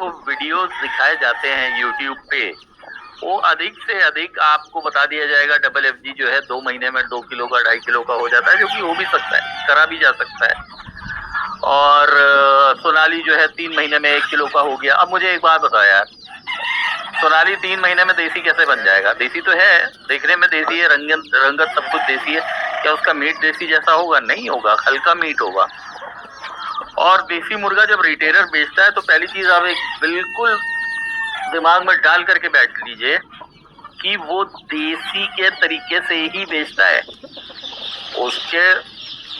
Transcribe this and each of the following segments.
आपको वीडियोस दिखाए जाते हैं यूट्यूब पे, वो अधिक से अधिक आपको बता दिया जाएगा डबल एफजी जो है 2 महीने में 2 किलो का 2.5 किलो का हो जाता है, जो कि हो भी सकता है, करा भी जा सकता है। और सोनाली जो है 3 महीने में 1 किलो का हो गया। अब मुझे एक बात बताओ यार, सोनाली 3 महीने में देसी कैसे बन जाएगा? देसी तो है, देखने में देसी है, रंगत सब कुछ देसी है, क्या उसका मीट देसी जैसा होगा? नहीं होगा, हल्का मीट होगा। और देसी मुर्गा जब रिटेलर बेचता है तो पहली चीज आप एक बिल्कुल दिमाग में डाल करके बैठ लीजिए कि वो देसी के तरीके से ही बेचता है। उसके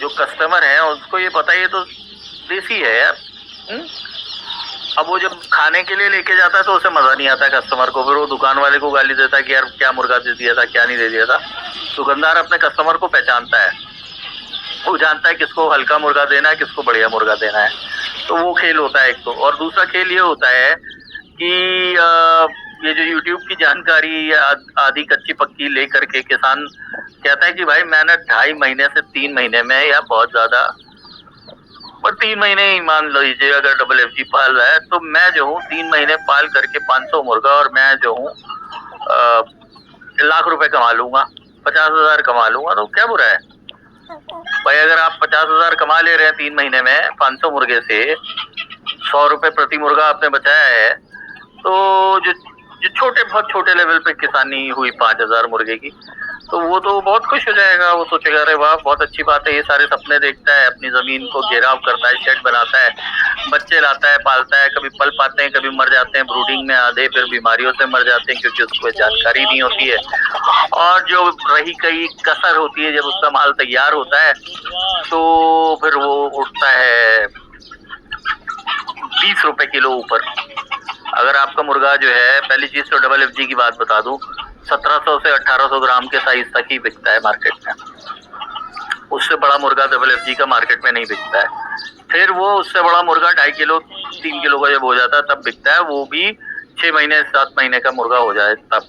जो कस्टमर है उसको ये पता है तो देसी है यार। अब वो जब खाने के लिए लेके जाता है तो उसे मजा नहीं आता कस्टमर को, फिर वो दुकान वाले को गाली देता है कि यार क्या मुर्गा दे दिया था, क्या नहीं दे दिया था। दुकानदार अपने कस्टमर को पहचानता है, वो जानता है किसको हल्का मुर्गा देना है, किसको बढ़िया मुर्गा देना है। तो वो खेल होता है एक तो। और दूसरा खेल ये होता है कि ये जो यूट्यूब की जानकारी आधी कच्ची पक्की लेकर के किसान कहता है कि भाई मैंने 2.5 महीने से 3 महीने में, या बहुत ज्यादा पर 3 महीने ही मान लीजिए अगर डबल एफजी पाल रहा है, तो मैं जो हूँ 3 महीने पाल करके 500 मुर्गा और मैं जो हूँ लाख रुपए कमा लूंगा, 50,000 कमा लूंगा, तो क्या बुरा है भाई? अगर आप 50,000 कमा ले रहे हैं 3 महीने में 500 मुर्गे से, 100 रुपए प्रति मुर्गा आपने बचाया है, तो जो छोटे बहुत छोटे लेवल पे किसानी हुई 5,000 मुर्गे की, तो वो तो बहुत खुश हो जाएगा। वो सोचेगा अरे वाह बहुत अच्छी बात है, ये सारे सपने देखता है, अपनी जमीन को घेराव करता है, शेड बनाता है, बच्चे लाता है, पालता है, कभी पल पाते हैं, कभी मर जाते हैं ब्रूडिंग में आधे, फिर बीमारियों से मर जाते हैं क्योंकि उसको जानकारी नहीं होती है। और जो रही कई कसर होती है, जब उसका माल तैयार होता है तो फिर वो उठता है 20 रुपए किलो ऊपर। अगर आपका मुर्गा जो है, पहली चीज तो डबल एफजी की बात बता दूं, 1700 से 1800 ग्राम के साइज तक ही बिकता है मार्केट में। उससे बड़ा मुर्गा डबल एफजी का मार्केट में नहीं बिकता है। फिर वो उससे बड़ा मुर्गा 2.5 किलो 3 किलो का जब हो जाता है तब बिकता है, वो भी 6 महीने 7 महीने का मुर्गा हो जाए तब,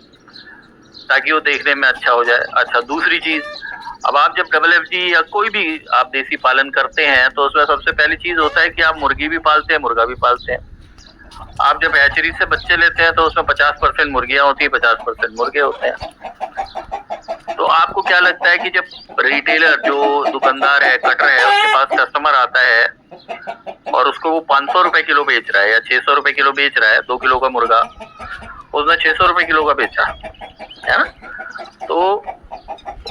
ताकि वो देखने में अच्छा हो जाए। अच्छा, दूसरी चीज, अब आप जब डबल एफजी या कोई भी आप देसी पालन करते हैं तो उसमें सबसे पहली चीज होता है कि आप मुर्गी भी पालते हैं, मुर्गा भी पालते हैं। आप जब हैचरी से बच्चे लेते हैं तो उसमें 50% मुर्गियां होती है, 50% मुर्गे होते हैं। तो आपको क्या लगता है कि जब रिटेलर जो दुकानदार है, कटर है, उसके पास कस्टमर आता है और उसको वो 500 रुपए किलो बेच रहा है या 600 रुपए किलो बेच रहा है 2 किलो का मुर्गा, उसने 600 रुपए किलो का बेचा है ना, तो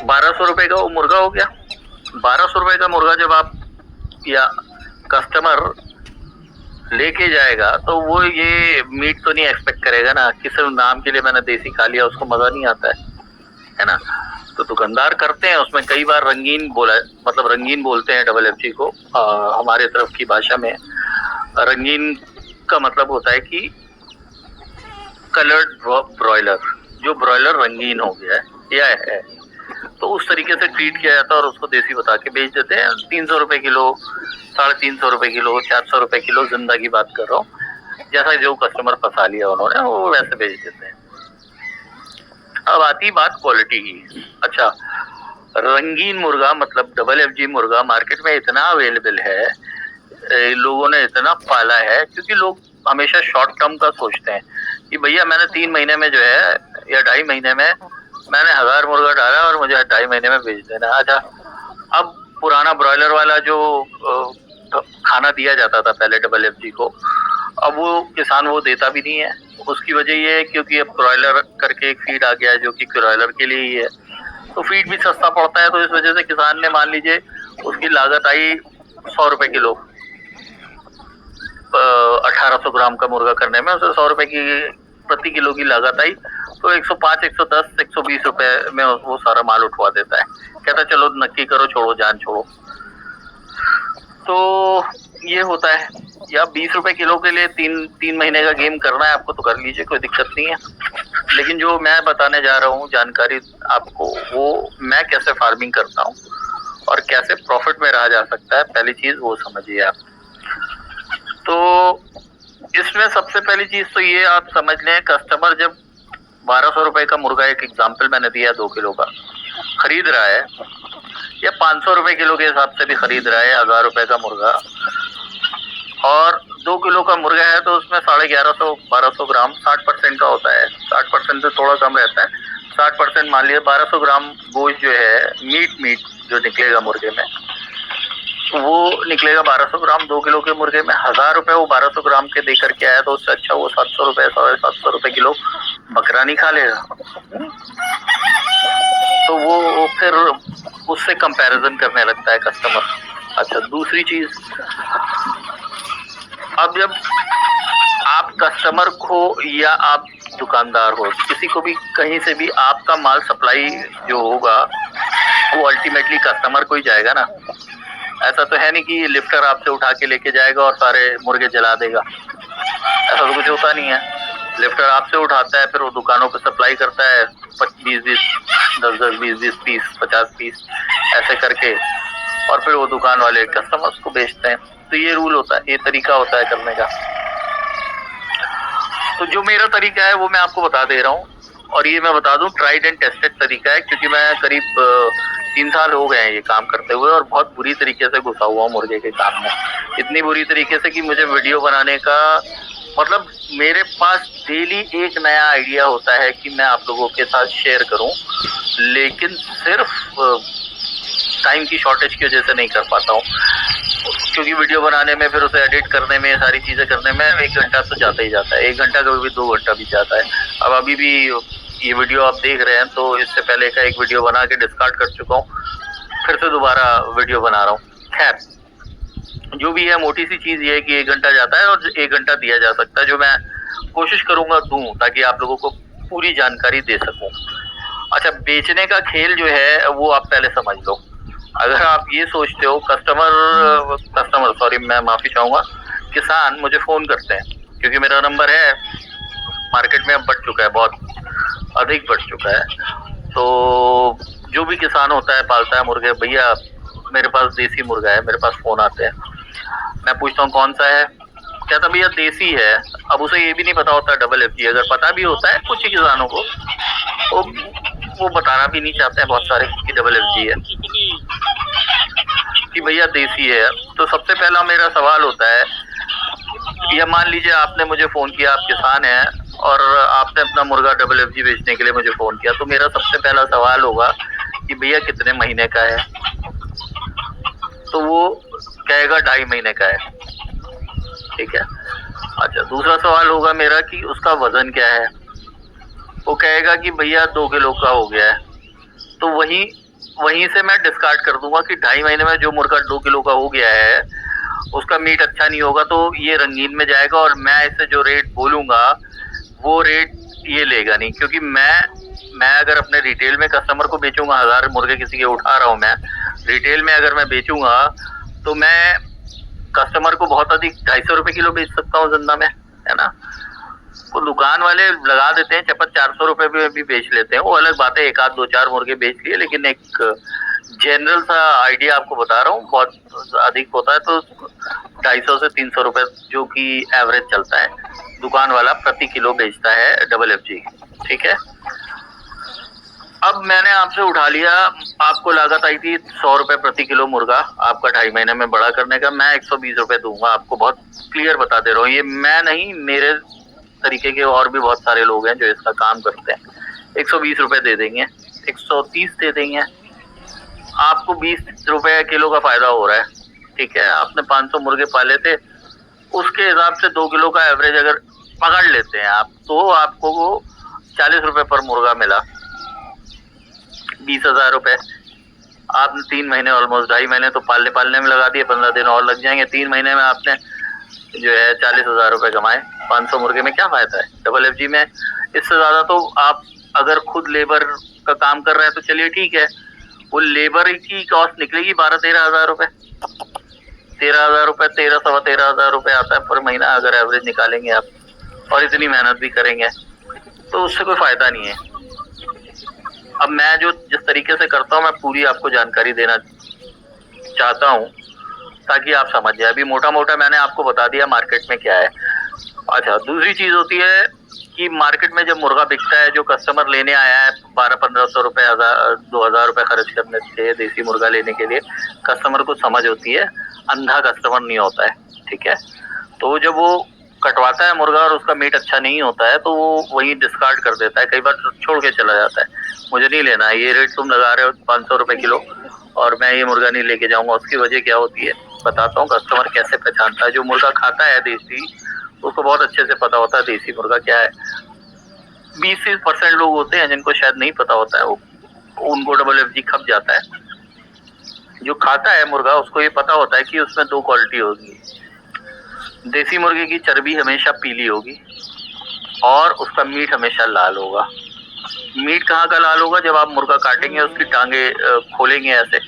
1200 रुपए का वो मुर्गा हो गया। 1200 रुपए का मुर्गा जब आप या कस्टमर लेके जाएगा तो वो ये मीट तो नहीं एक्सपेक्ट करेगा ना कि सिर्फ नाम के लिए मैंने देसी खा लिया, उसको मजा नहीं आता है ना। तो दुकानदार करते हैं उसमें कई बार रंगीन बोला, मतलब रंगीन बोलते हैं डबल एफजी को हमारे तरफ की भाषा में। रंगीन का मतलब होता है कि कलर्ड ब्रॉयलर, जो ब्रॉयलर रंगीन हो गया है या है, तो उस तरीके से ट्रीट किया जाता है और उसको देसी बता के बेच देते हैं। 300 रुपए किलो, 350 रुपए किलो, 400 रुपए किलो, जिंदा की बात कर रहा हूँ, जैसा जो कस्टमर फंसा लिया उन्होंने वो वैसे बेच देते हैं। अब आती बात क्वालिटी की। अच्छा, रंगीन मुर्गा मतलब डबल एफजी मुर्गा मार्केट में इतना अवेलेबल है, लोगों ने इतना पाला है, क्योंकि लोग हमेशा शॉर्ट टर्म का सोचते हैं कि भैया मैंने 3 महीने में जो है या 2.5 महीने में मैंने 1000 मुर्गा डाला और मुझे 2.5 महीने में बेच देना। अच्छा, अब पुराना ब्रॉयलर वाला जो खाना दिया जाता था पहले डबल एफजी को, अब वो किसान वो देता भी नहीं है। उसकी वजह ये है क्योंकि अब ब्रॉयलर करके एक फीड आ गया है जो कि ब्रॉयलर के लिए ही है, तो फीड भी सस्ता पड़ता है। तो इस वजह से किसान ने, मान लीजिए उसकी लागत आई 100 रुपए किलो, 1800 ग्राम का मुर्गा करने में उसे 100 रुपए की प्रति किलो की लागत आई, तो 105, 110, 120 रुपए में वो सारा माल उठवा देता है, कहता है चलो नक्की करो, छोड़ो जान छोड़ो। तो ये होता है। या 20 रुपए किलो के लिए 3 महीने का गेम करना है आपको तो कर लीजिए, कोई दिक्कत नहीं है। लेकिन जो मैं बताने जा रहा हूँ जानकारी आपको, वो मैं कैसे फार्मिंग करता हूँ और कैसे प्रॉफिट में रहा जा सकता है, पहली चीज वो समझिए आप। तो इसमें सबसे पहली चीज तो ये आप समझ लें, कस्टमर जब 1200 रुपए का मुर्गा, एक एग्जाम्पल मैंने दिया 2 किलो का, खरीद रहा है, या 500 रुपए किलो के हिसाब से भी खरीद रहा है 1000 रुपए का मुर्गा, और 2 किलो का मुर्गा है तो उसमें 1150-1200 ग्राम 60% का होता है, 60% से थोड़ा कम रहता है, 60% मान लिया 1200 ग्राम गोश्त जो है मीट जो निकलेगा मुर्गे में, वो निकलेगा 1200 ग्राम 2 किलो के मुर्गे में। 1000 वो 1200 ग्राम के दे करके आया तो उससे अच्छा वो 700 रुपए 750 किलो बकरा नहीं खा लेगा। तो वो फिर उससे कंपैरिजन करने लगता है कस्टमर। अच्छा, दूसरी चीज, अब जब आप कस्टमर को या आप दुकानदार हो, किसी को भी कहीं से भी आपका माल सप्लाई जो होगा वो अल्टीमेटली कस्टमर को ही जाएगा ना। ऐसा तो है नहीं कि लिफ्टर आपसे उठा के लेके जाएगा और सारे मुर्गे जला देगा, ऐसा तो कुछ होता नहीं है। लिफ्टर आपसे उठाता है, फिर वो दुकानों पे सप्लाई करता है 20-20, 10-10, 20-20 पीस, 50 पीस ऐसे करके, और फिर वो दुकान वाले कस्टमर्स को बेचते हैं। तो ये रूल होता है, ये तरीका होता है करने का। तो जो मेरा तरीका है वो मैं आपको बता दे रहा हूँ, और ये मैं बता दूं ट्राइड एंड टेस्टेड तरीका है, क्योंकि मैं करीब 3 साल हो गए हैं ये काम करते हुए, और बहुत बुरी तरीके से घुसा हुआ हूँ मुर्गे के काम में। इतनी बुरी तरीके से कि मुझे वीडियो बनाने का मतलब, मेरे पास डेली एक नया आइडिया होता है कि मैं आप लोगों के साथ शेयर करूं, लेकिन सिर्फ टाइम की शॉर्टेज की वजह से नहीं कर पाता हूं, क्योंकि वीडियो बनाने में, फिर उसे एडिट करने में, सारी चीज़ें करने में 1 घंटा तो जाता ही जाता है। 1 घंटा कभी भी 2 घंटा भी जाता है। अब अभी भी ये वीडियो आप देख रहे हैं, तो इससे पहले का एक वीडियो बना के डिस्कार्ड कर चुका हूँ, फिर से दोबारा वीडियो बना रहा हूँ। खैर, जो भी है, मोटी सी चीज़ ये है कि 1 घंटा जाता है और 1 घंटा दिया जा सकता है, जो मैं कोशिश करूँगा दूँ, ताकि आप लोगों को पूरी जानकारी दे सकूँ। अच्छा, बेचने का खेल जो है वो आप पहले समझ लो। अगर आप ये सोचते हो, कस्टमर सॉरी, मैं माफ़ी चाहूँगा, किसान मुझे फ़ोन करते हैं, क्योंकि मेरा नंबर है मार्केट में अब बढ़ चुका है, बहुत अधिक बढ़ चुका है। तो जो भी किसान होता है, पालता है मुर्गे, भैया मेरे पास देसी मुर्गा है, मेरे पास फ़ोन आते हैं। मैं पूछता हूँ कौन सा है, कहता भैया देसी है। अब उसे ये भी नहीं पता होता डबल FG, अगर पता भी होता है कुछ ही किसानों को, वो बताना भी नहीं चाहते हैं बहुत सारे कि डबल FG है, कि भैया देसी है। तो सबसे पहला मेरा सवाल होता है, या मान लीजिए आपने मुझे फ़ोन किया, आप किसान हैं और आपने अपना मुर्गा डबल FG बेचने के लिए मुझे फ़ोन किया, तो मेरा सबसे पहला सवाल होगा कि भैया कितने महीने का है, तो वो कहेगा 2.5 महीने का है, ठीक है। अच्छा, दूसरा सवाल होगा मेरा कि उसका वजन क्या है, वो कहेगा कि भैया 2 किलो का हो गया है। तो वहीं से मैं डिस्कार्ड कर दूंगा कि 2.5 महीने में जो मुर्गा 2 किलो का हो गया है उसका मीट अच्छा नहीं होगा, तो ये रंगीन में जाएगा, और मैं इसे जो रेट बोलूंगा वो रेट ये लेगा नहीं, क्योंकि मैं अगर अपने रिटेल में कस्टमर को बेचूंगा, 1000 मुर्गे किसी के उठा रहा हूँ मैं, रिटेल में अगर मैं बेचूंगा तो मैं कस्टमर को बहुत अधिक 250 रुपए किलो बेच सकता हूँ जिंदा में, है ना। वो दुकान वाले लगा देते हैं चपत 400 रुपए में भी बेच लेते हैं, वो अलग बात है, 1 आध 2 4 मुर्गे बेच लिए, लेकिन एक जनरल सा आइडिया आपको बता रहा हूँ। बहुत अधिक होता है तो 250 से 300 रुपए जो कि एवरेज चलता है, दुकान वाला प्रति किलो बेचता है डबल FG, ठीक है। अब मैंने आपसे उठा लिया, आपको लागत आई थी 100 रुपए प्रति किलो मुर्गा आपका 2.5 महीने में बड़ा करने का, मैं 120 रुपए दूंगा आपको, बहुत क्लियर बता दे रहा हूँ। ये मैं नहीं, मेरे तरीके के और भी बहुत सारे लोग हैं जो इसका काम करते हैं। 120 रुपए दे देंगे, 130 दे देंगे, आपको 20 रुपए किलो का फायदा हो रहा है, ठीक है। आपने 500 मुर्गे पाले थे, उसके हिसाब से 2 किलो का एवरेज अगर पकड़ लेते हैं आप, तो आपको वो 40 रुपए पर मुर्गा मिला, 20,000 रुपए। आपने 3 महीने, ऑलमोस्ट 2.5 महीने तो पालने में लगा दिए, 15 दिन और लग जाएंगे, 3 महीने में आपने जो है 40,000 रुपए कमाए। 500 मुर्गे में क्या फायदा है डबल FG में, इससे ज्यादा तो आप अगर खुद लेबर का काम कर रहे हैं तो चलिए ठीक है, वो लेबर की कॉस्ट निकलेगी 12-13 हजार रुपए, 13,000 रुपए, 13-13,500 रुपए आता है पर महीना, अगर एवरेज निकालेंगे आप, और इतनी मेहनत भी करेंगे तो उससे कोई फायदा नहीं है। अब मैं जो जिस तरीके से करता हूँ, मैं पूरी आपको जानकारी देना चाहता हूँ ताकि आप समझ जाए। अभी मोटा मोटा मैंने आपको बता दिया मार्केट में क्या है। अच्छा, दूसरी चीज होती है कि मार्केट में जब मुर्गा बिकता है, जो कस्टमर लेने आया है 1200-1500 रुपए, 1000-2000 रुपए खर्च करने से देसी मुर्गा लेने के लिए, कस्टमर को समझ होती है, अंधा कस्टमर नहीं होता है, ठीक है। तो जब वो कटवाता है मुर्गा और उसका मीट अच्छा नहीं होता है तो वो वहीं डिस्कार्ड कर देता है, कई बार छोड़ के चला जाता है, मुझे नहीं लेना है, ये रेट तुम लगा रहे हो 500 रुपए किलो और मैं ये मुर्गा नहीं लेके जाऊंगा। उसकी वजह क्या होती है बताता हूँ, कस्टमर कैसे पहचानता है। जो मुर्गा खाता है देसी, उसको बहुत अच्छे से पता होता है देसी मुर्गा क्या है। 20% लोग होते हैं जिनको शायद नहीं पता होता है, वो उनको डबल एफजी खप जाता है। जो खाता है मुर्गा उसको ये पता होता है कि उसमें दो क्वालिटी होगी, देसी मुर्गे की चर्बी हमेशा पीली होगी और उसका मीट हमेशा लाल होगा। मीट कहाँ का लाल होगा, जब आप मुर्गा काटेंगे उसकी टांगे खोलेंगे ऐसे,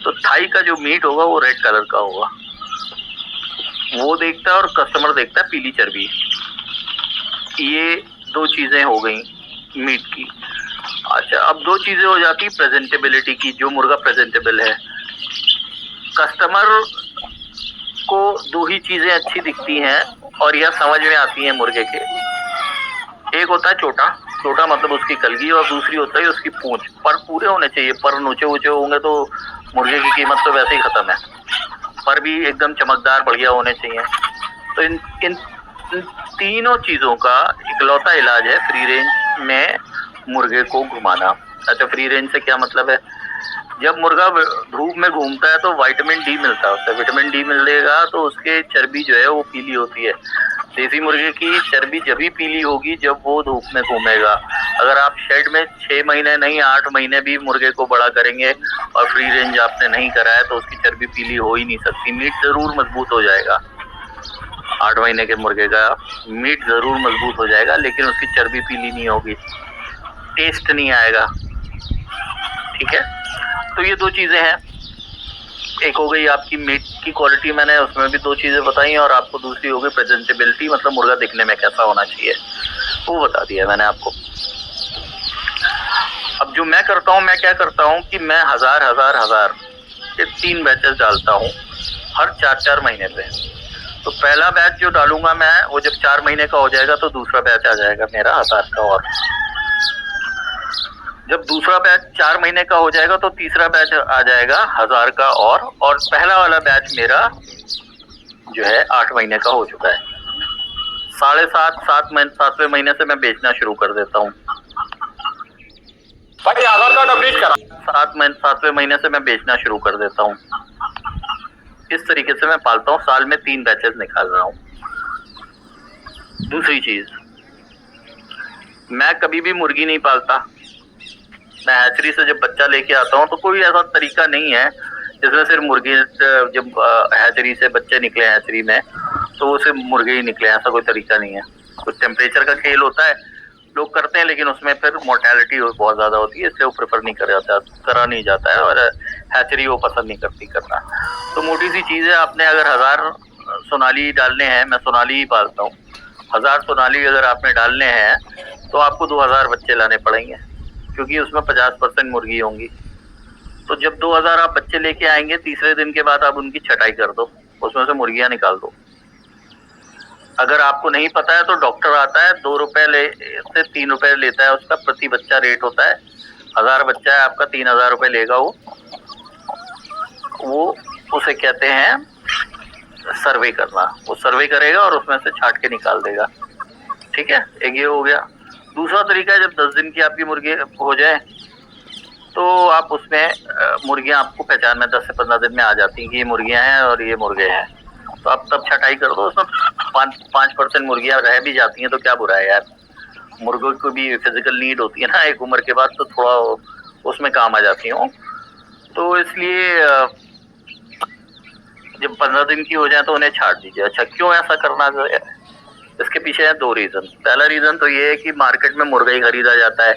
तो थाई का जो मीट होगा वो रेड कलर का होगा, वो देखता है और कस्टमर देखता है पीली चर्बी। ये दो चीजें हो गई मीट की। अच्छा, अब दो चीजें हो जाती प्रेजेंटेबिलिटी की, जो मुर्गा प्रेजेंटेबल है। कस्टमर को दो ही चीजें अच्छी दिखती हैं और यह समझ में आती हैं मुर्गे के। एक होता है छोटा, छोटा मतलब उसकी कलगी, और दूसरी होता है उसकी पूंछ। पर पूरे होने चाहिए, पर ऊंचे ऊंचे होंगे तो मुर्गे की कीमत तो वैसे ही खत्म है। पर भी एकदम चमकदार बढ़िया होने चाहिए। तो इन तीनों चीजों का इकलौता इलाज है फ्री रेंज में मुर्गे को घुमाना। अच्छा, फ्री रेंज से क्या मतलब है, जब मुर्गा धूप में घूमता है तो विटामिन डी मिलता है उससे। विटामिन डी मिलेगा तो उसके चर्बी जो है वो पीली होती है। देसी मुर्गे की चर्बी जब भी पीली होगी जब वो धूप में घूमेगा। अगर आप शेड में 6 महीने नहीं 8 महीने भी मुर्गे को बड़ा करेंगे और फ्री रेंज आपने नहीं कराया तो उसकी चर्बी पीली हो ही नहीं सकती। मीट जरूर मजबूत हो जाएगा, 8 महीने के मुर्गे का मीट जरूर मजबूत हो जाएगा, लेकिन उसकी चर्बी पीली नहीं होगी, टेस्ट नहीं आएगा। ठीक है, तो ये दो चीजें हैं। एक हो गई आपकी मीट की क्वालिटी, मैंने उसमें भी दो चीजें बताई, और आपको दूसरी हो गई प्रेजेंटेबिलिटी, मतलब मुर्गा दिखने में कैसा होना चाहिए, वो बता दिया मैंने आपको। अब जो मैं करता हूँ, मैं क्या करता हूँ कि मैं हजार के 3 बैचेस डालता हूँ हर 4-4 महीने पे। तो पहला बैच जो डालूंगा मैं, वो जब 4 महीने का हो जाएगा तो दूसरा बैच आ जाएगा मेरा 1000 का, और जब दूसरा बैच 4 महीने का हो जाएगा तो तीसरा बैच आ जाएगा 1000 का, और पहला वाला बैच मेरा जो है 8 महीने का हो चुका है। 7.5 महीने से मैं बेचना शुरू कर देता हूँ। भाई आधार कार्ड अपडेट करा। 7वें महीने से मैं बेचना शुरू कर देता हूँ। इस तरीके से मैं पालता हूँ, साल में 3 बैचेस निकाल रहा हूँ। दूसरी चीज, मैं कभी भी मुर्गी नहीं पालता। मैं हैचरी से जब बच्चा लेके आता हूँ तो कोई ऐसा तरीका नहीं है जिसमें सिर्फ मुर्गी, जब हैचरी से बच्चे निकले हैचरी में तो वो सिर्फ मुर्गे ही निकले, ऐसा कोई तरीका नहीं है। कुछ टेम्परेचर का खेल होता है, लोग करते हैं, लेकिन उसमें फिर मोर्टेलिटी बहुत ज्यादा होती है, इसलिए वो प्रेफर नहीं करा नहीं जाता है, और हैचरी वो पसंद नहीं करती करना। तो मोटी सी चीज है, आपने अगर 1000 सोनाली डालने हैं, मैं सोनाली ही पालता हूँ, 1000 सोनाली अगर आपने डालने हैं तो आपको 2000 बच्चे लाने पड़ेंगे, क्योंकि उसमें 50% मुर्गी होंगी। तो जब 2000 आप बच्चे लेके आएंगे, तीसरे दिन के बाद आप उनकी छटाई कर दो, उसमें से मुर्गियां निकाल दो। अगर आपको नहीं पता है तो डॉक्टर आता है, 2 रुपए से 3 रुपए लेता है, उसका प्रति बच्चा रेट होता है। 1000 बच्चा है आपका, 3000 रुपए लेगा वो उसे कहते हैं सर्वे करना। वो सर्वे करेगा और उसमें से छाट के निकाल देगा। ठीक है, एक ये हो गया। दूसरा तरीका है, जब 10 दिन की आपकी मुर्गी हो जाए तो आप उसमें मुर्गियां आपको पहचान में 10 से 15 दिन में आ जाती हैं कि ये मुर्गियां हैं और ये मुर्गे हैं, तो आप तब छटाई कर दो। उसमें 5% मुर्गियां रह भी जाती हैं तो क्या बुरा है यार, मुर्गों को भी फिजिकल नीड होती है ना एक उम्र के बाद, तो थोड़ा उसमें काम आ जाती हूँ। तो इसलिए जब 15 दिन की हो जाए तो उन्हें छाट दीजिए। अच्छा, क्यों ऐसा करना है, इसके पीछे है 2 रीजन। पहला रीजन तो ये है कि मार्केट में मुर्गा ही खरीदा जाता है।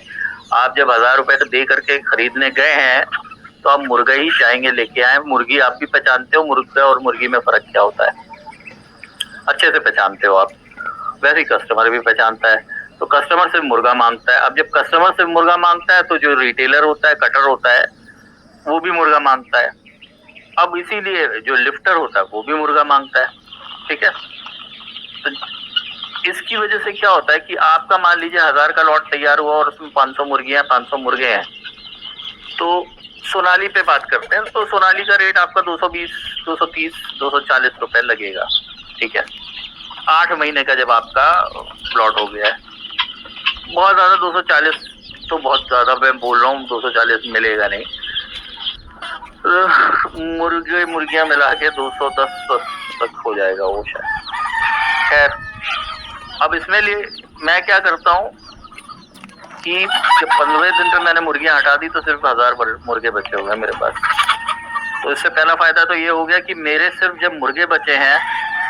आप जब 1000 रुपए दे करके खरीदने गए हैं तो आप मुर्गा ही चाहेंगे लेके आए। मुर्गी आप भी पहचानते हो, मुर्गा और मुर्गी में फर्क क्या होता है अच्छे से पहचानते हो आप, वैसे ही कस्टमर भी पहचानता है। तो कस्टमर से मुर्गा मांगता है। अब जब कस्टमर से मुर्गा मांगता है तो जो रिटेलर होता है, कटर होता है, वो भी मुर्गा मांगता है। अब इसीलिए जो लिफ्टर होता है वो भी मुर्गा मांगता है। ठीक है, तो इसकी वजह से क्या होता है कि आपका मान लीजिए 1000 का लॉट तैयार हुआ और उसमें 500 मुर्गियां, 500 मुर्गे हैं, तो सोनाली पे बात करते हैं तो सोनाली का रेट आपका 220, 230, 240 रुपए लगेगा। ठीक है, 8 महीने का जब आपका प्लॉट हो गया है, बहुत ज़्यादा 240 तो बहुत ज़्यादा मैं बोल रहा हूँ, 240 मिलेगा नहीं, मुर्गे मुर्गियाँ मिला के 210 तक हो जाएगा वो शायद। खैर, अब इसमें लिए मैं क्या करता हूँ कि जब 15वें दिन पे मैंने मुर्गियाँ हटा दी तो सिर्फ 1000 मुर्गे बचे हुए हैं मेरे पास। तो इससे पहला फायदा तो ये हो गया कि मेरे सिर्फ जब मुर्गे बचे हैं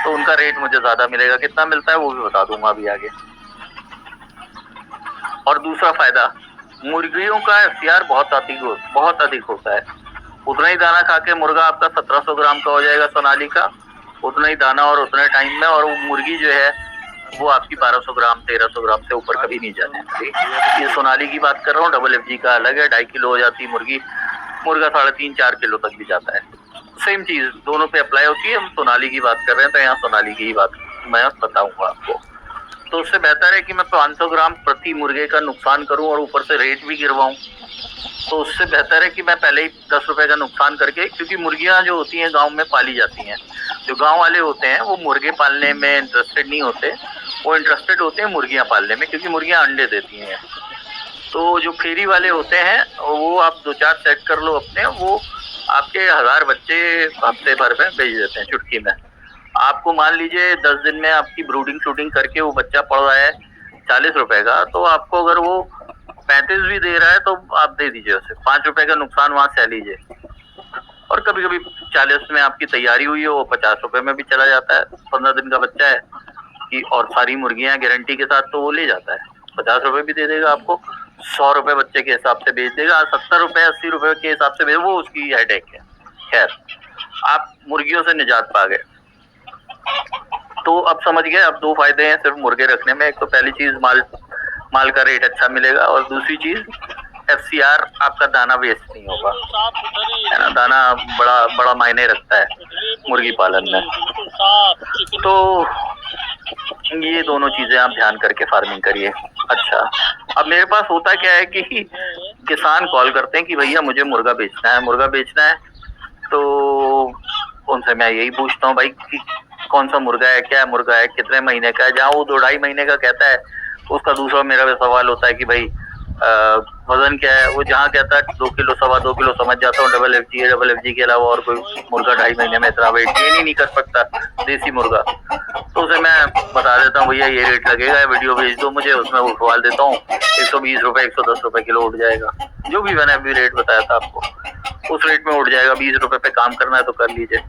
तो उनका रेट मुझे ज्यादा मिलेगा। कितना मिलता है वो भी बता दूंगा अभी आगे। और दूसरा फायदा, मुर्गियों का एफसीआर बहुत अधिक होता है। उतना ही दाना खा के मुर्गा आपका 1700 ग्राम का हो जाएगा सोनाली का, उतना ही दाना और उतने टाइम में, और वो मुर्गी जो है वो आपकी 1200 ग्राम 1300 ग्राम से ऊपर कभी नहीं जाती। ये सोनाली की बात कर रहा हूँ, डबल FG का अलग है, 2.5 किलो हो जाती है मुर्गी, मुर्गा 3.5-4 किलो तक भी जाता है। सेम चीज दोनों पे अप्लाई होती है। हम सोनाली की बात कर रहे हैं तो यहाँ सोनाली की ही बात मैं बताऊंगा आपको। तो उससे बेहतर है कि मैं 500 ग्राम प्रति मुर्गे का नुकसान करूं और ऊपर से रेट भी गिरवाऊं। तो उससे बेहतर है कि मैं पहले ही 10 रुपए का नुकसान करके, क्योंकि मुर्गियां जो होती हैं गांव में पाली जाती हैं, जो गांव वाले होते हैं वो मुर्गे पालने में इंटरेस्टेड नहीं होते, वो इंटरेस्टेड होते हैं मुर्गियां पालने में, क्योंकि मुर्गियां अंडे देती हैं। तो जो फेरी वाले होते हैं वो आप 2-4 सेट कर लो अपने, वो आपके 1000 बच्चे हफ्ते भर में बेच देते हैं चुटकी में। आपको मान लीजिए 10 दिन में आपकी ब्रूडिंग शूटिंग करके वो बच्चा पड़ रहा है 40 रुपए का, तो आपको अगर वो 35 भी दे रहा है तो आप दे दीजिए उसे, 5 रुपए का नुकसान वहां से लीजिए। और कभी कभी 40 में आपकी तैयारी हुई है वो 50 रुपए में भी चला जाता है। 15 दिन का बच्चा है कि और सारी मुर्गियां गारंटी के साथ, तो वो ले जाता है, 50 रुपए भी दे देगा आपको, 100 रुपए बच्चे के हिसाब से बेच देगा, 70 रुपए 80 रुपए के हिसाब से बेच, वो उसकी हेडेक है। खैर, आप मुर्गियों से निजात पा गए। तो अब समझ गए, अब 2 फायदे हैं सिर्फ मुर्गे रखने में। एक तो पहली चीज माल का रेट अच्छा मिलेगा, और दूसरी चीज FCR आपका दाना वेस्ट नहीं होगा, है ना। दाना बड़ा मायने रखता है मुर्गी पालन में। तो ये दोनों चीजें आप ध्यान करके फार्मिंग करिए। अच्छा, अब मेरे पास होता क्या है कि किसान कॉल करते हैं कि भैया मुझे मुर्गा बेचना है। तो उनसे मैं यही पूछता हूँ भाई कि कौन सा मुर्गा है, क्या मुर्गा है, कितने महीने का है। जहाँ वो 2-2.5 महीने का कहता है, उसका दूसरा मेरा भी सवाल होता है कि भाई वजन क्या है। वो जहाँ कहता है 2 किलो 2.25 किलो समझ जाता हूँ डबल FG के अलावा और कोई मुर्गा 2.5 महीने में इतना वेट गेन ही नहीं कर सकता देसी मुर्गा। तो उसे मैं बता देता हूँ भैया ये रेट लगेगा, वीडियो भेज दो मुझे, उसमें उठवा देता हूँ, 120 रुपए 110 रुपए किलो उठ जाएगा। जो भी मैंने अभी रेट बताया था आपको उस रेट में उठ जाएगा। 20 रुपए पे काम करना है तो कर लीजिए।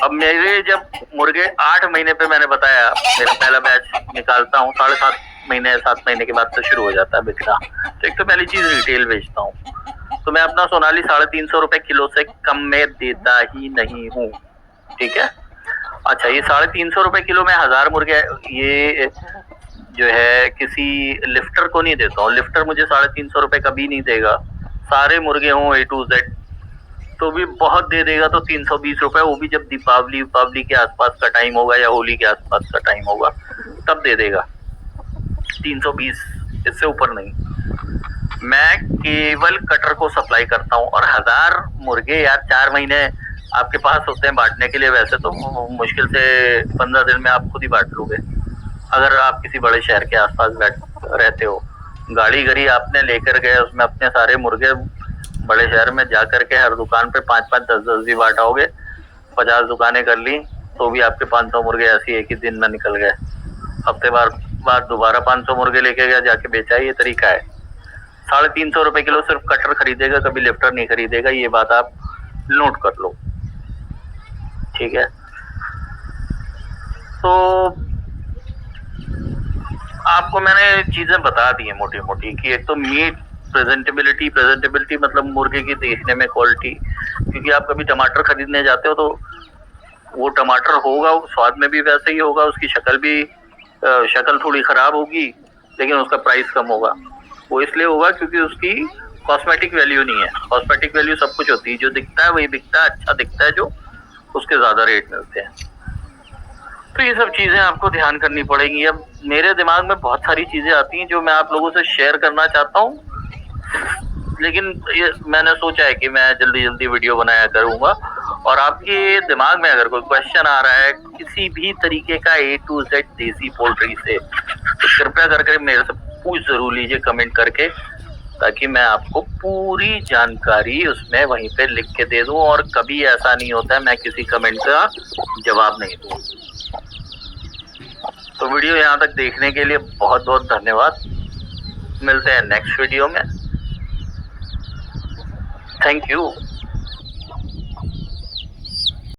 अब मेरे जब मुर्गे 8 महीने पे मैंने बताया, मेरा पहला बैच निकालता हूँ, 7 महीने के बाद तो शुरू हो जाता है बिकना। तो एक तो पहली चीज रिटेल बेचता हूँ, तो मैं अपना सोनाली 350 रुपए किलो से कम में देता ही नहीं हूँ, ठीक है। अच्छा, ये 350 रुपए किलो में 1000 मुर्गे, ये जो है किसी लिफ्टर को नहीं देता हूँ। लिफ्टर मुझे 350 रुपए कभी नहीं देगा। सारे मुर्गे हों A to Z तो भी बहुत दे देगा तो 320 रुपए, वो भी जब दीपावली के आसपास का टाइम होगा या होली के आसपास का टाइम होगा तब दे देगा। 320, इससे ऊपर नहीं। मैं केवल कटर को सप्लाई करता हूँ। और 1000 मुर्गे यार 4 महीने आपके पास होते हैं बांटने के लिए। वैसे तो मुश्किल से 15 दिन में आप खुद ही बांट लोगे अगर आप किसी बड़े शहर के आसपास रहते हो। गाड़ी आपने लेकर गए, उसमें अपने सारे मुर्गे बड़े शहर में जा करके हर दुकान पे 5-5 10-10 भी बांटाओगे, 50 दुकानें कर ली तो भी आपके 500 मुर्गे ऐसे एक ही दिन में निकल गए। हफ्ते बाद दोबारा 500 मुर्गे लेके गया, जाके बेचा। ये तरीका है। 350 रुपए किलो सिर्फ कटर खरीदेगा, कभी लिफ्टर नहीं खरीदेगा। ये बात आप नोट कर लो, ठीक है। तो आपको मैंने चीजें बता दी है मोटी मोटी कि एक तो मीट प्रेजेंटेबिलिटी मतलब मुर्गे की देखने में क्वालिटी, क्योंकि आप कभी टमाटर खरीदने जाते हो तो वो टमाटर होगा, स्वाद में भी वैसे ही होगा, उसकी शक्ल थोड़ी खराब होगी लेकिन उसका प्राइस कम होगा। वो इसलिए होगा क्योंकि उसकी कॉस्मेटिक वैल्यू नहीं है। कॉस्मेटिक वैल्यू सब कुछ होती है, जो दिखता है वही बिकता है, अच्छा दिखता है जो, उसके ज्यादा रेट मिलते हैं। तो ये सब चीजें आपको ध्यान करनी पड़ेंगी। अब मेरे दिमाग में बहुत सारी चीजें आती हैं जो मैं आप लोगों से शेयर करना चाहता हूँ, लेकिन ये मैंने सोचा है कि मैं जल्दी वीडियो बनाया करूंगा और आपके दिमाग में अगर कोई क्वेश्चन आ रहा है किसी भी तरीके का A to Z देसी पोल्ट्री से, तो कृपया करके मेरे से पूछ जरूर लीजिए कमेंट करके, ताकि मैं आपको पूरी जानकारी उसमें वहीं पे लिख के दे दूं। और कभी ऐसा नहीं होता है मैं किसी कमेंट का जवाब नहीं दूं। तो वीडियो यहाँ तक देखने के लिए बहुत बहुत धन्यवाद। मिलते हैं नेक्स्ट वीडियो में। Thank you.